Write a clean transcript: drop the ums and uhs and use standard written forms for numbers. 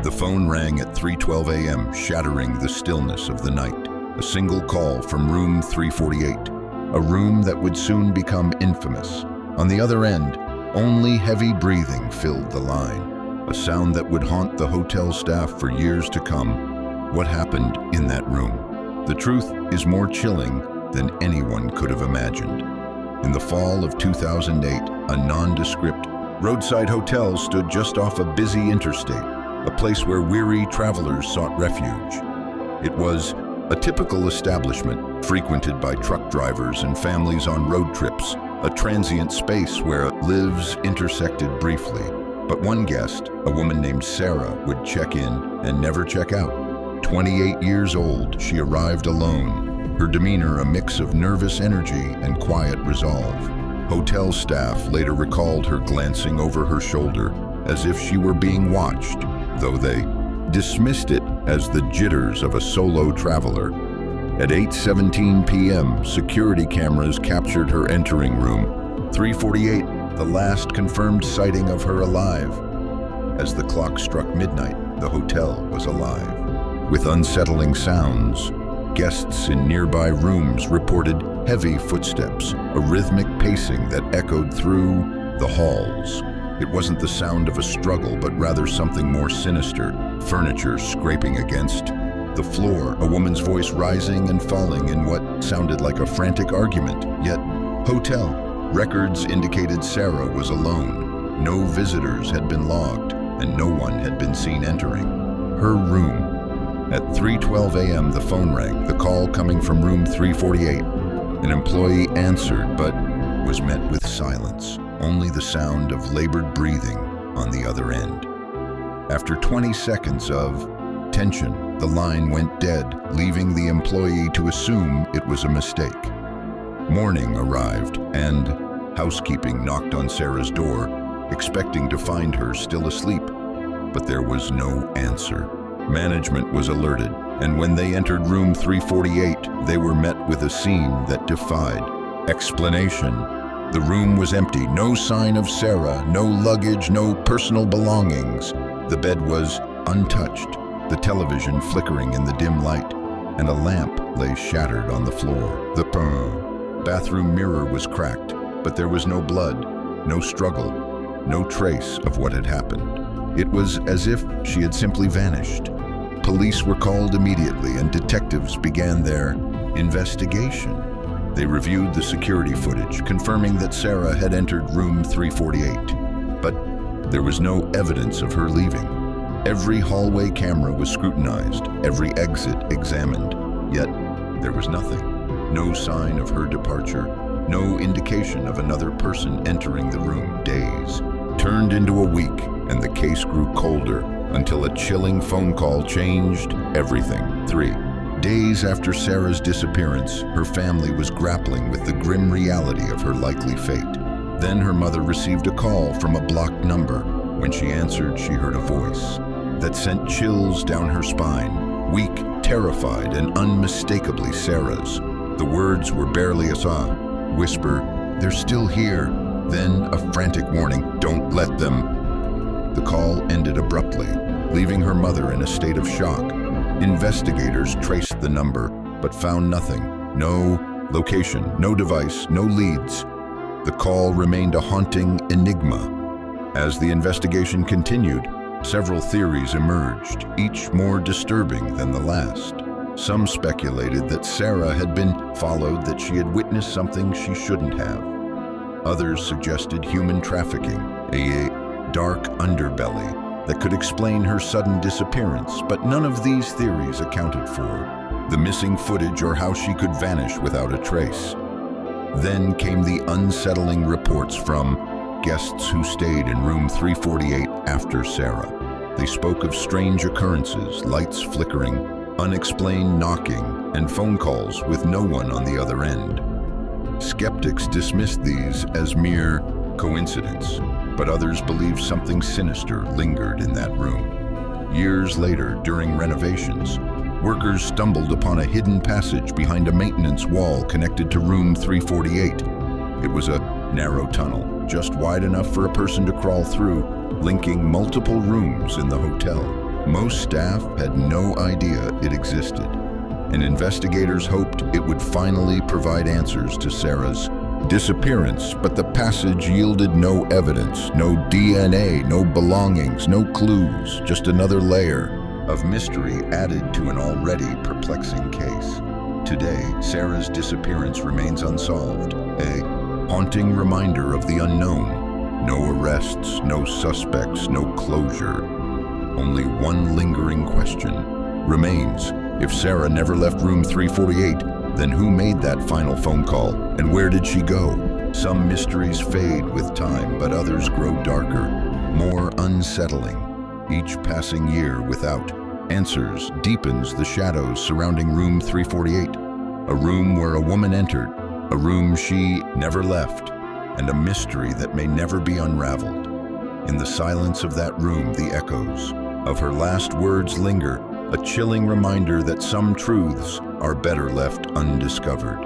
The phone rang at 3:12 a.m., shattering the stillness of the night. A single call from room 348, a room that would soon become infamous. On the other end, only heavy breathing filled the line, a sound that would haunt the hotel staff for years to come. What happened in that room? The truth is more chilling than anyone could have imagined. In the fall of 2008, a nondescript roadside hotel stood just off a busy interstate, a place where weary travelers sought refuge. It was a typical establishment frequented by truck drivers and families on road trips, a transient space where lives intersected briefly. But one guest, a woman named Sarah, would check in and never check out. 28 years old, she arrived alone, her demeanor a mix of nervous energy and quiet resolve. Hotel staff later recalled her glancing over her shoulder as if she were being watched, though they dismissed it as the jitters of a solo traveler. At 8:17 p.m., security cameras captured her entering room 348, the last confirmed sighting of her alive. As the clock struck midnight, the hotel was alive. With unsettling sounds, guests in nearby rooms reported heavy footsteps, a rhythmic pacing that echoed through the halls. It wasn't the sound of a struggle, but rather something more sinister, furniture scraping against the floor, a woman's voice rising and falling in what sounded like a frantic argument. Yet, hotel records indicated Sarah was alone. No visitors had been logged, and no one had been seen entering her room. At 3:12 a.m., the phone rang, the call coming from room 348. An employee answered, but was met with silence, only the sound of labored breathing on the other end. After 20 seconds of tension, the line went dead, leaving the employee to assume it was a mistake. Morning arrived, and housekeeping knocked on Sarah's door, expecting to find her still asleep, but there was no answer. Management was alerted, and when they entered room 348, they were met with a scene that defied explanation. The room was empty, no sign of Sarah, no luggage, no personal belongings. The bed was untouched, the television flickering in the dim light, and a lamp lay shattered on the floor. The bathroom mirror was cracked, but there was no blood, no struggle, no trace of what had happened. It was as if she had simply vanished. Police were called immediately, and detectives began their investigation. They reviewed the security footage, confirming that Sarah had entered room 348. But there was no evidence of her leaving. Every hallway camera was scrutinized, every exit examined. Yet there was nothing. No sign of her departure, no indication of another person entering the room. Days turned into a week, and the case grew colder until a chilling phone call changed everything. 3 days after Sarah's disappearance, her family was grappling with the grim reality of her likely fate. Then her mother received a call from a blocked number. When she answered, she heard a voice that sent chills down her spine, weak, terrified, and unmistakably Sarah's. The words were barely a whisper, "They're still here." Then a frantic warning, "Don't let them." The call ended abruptly, leaving her mother in a state of shock. Investigators traced the number, but found nothing. No location, no device, no leads. The call remained a haunting enigma. As the investigation continued, several theories emerged, each more disturbing than the last. Some speculated that Sarah had been followed, that she had witnessed something she shouldn't have. Others suggested human trafficking, a dark underbelly that could explain her sudden disappearance, but none of these theories accounted for the missing footage or how she could vanish without a trace. Then came the unsettling reports from guests who stayed in room 348 after Sarah. They spoke of strange occurrences, lights flickering, unexplained knocking, and phone calls with no one on the other end. Skeptics dismissed these as mere coincidence, but others believed something sinister lingered in that room. Years later, during renovations, workers stumbled upon a hidden passage behind a maintenance wall connected to room 348. It was a narrow tunnel, just wide enough for a person to crawl through, linking multiple rooms in the hotel. Most staff had no idea it existed, and investigators hoped it would finally provide answers to Sarah's disappearance, but the passage yielded no evidence, no DNA, no belongings, no clues, just another layer of mystery added to an already perplexing case. Today, Sarah's disappearance remains unsolved, a haunting reminder of the unknown. No arrests, no suspects, no closure. Only one lingering question remains. If Sarah never left room 348, then who made that final phone call, and where did she go? Some mysteries fade with time, but others grow darker, more unsettling. Each passing year without answers deepens the shadows surrounding room 348, a room where a woman entered, a room she never left, and a mystery that may never be unraveled. In the silence of that room, the echoes of her last words linger, a chilling reminder that some truths are better left undiscovered.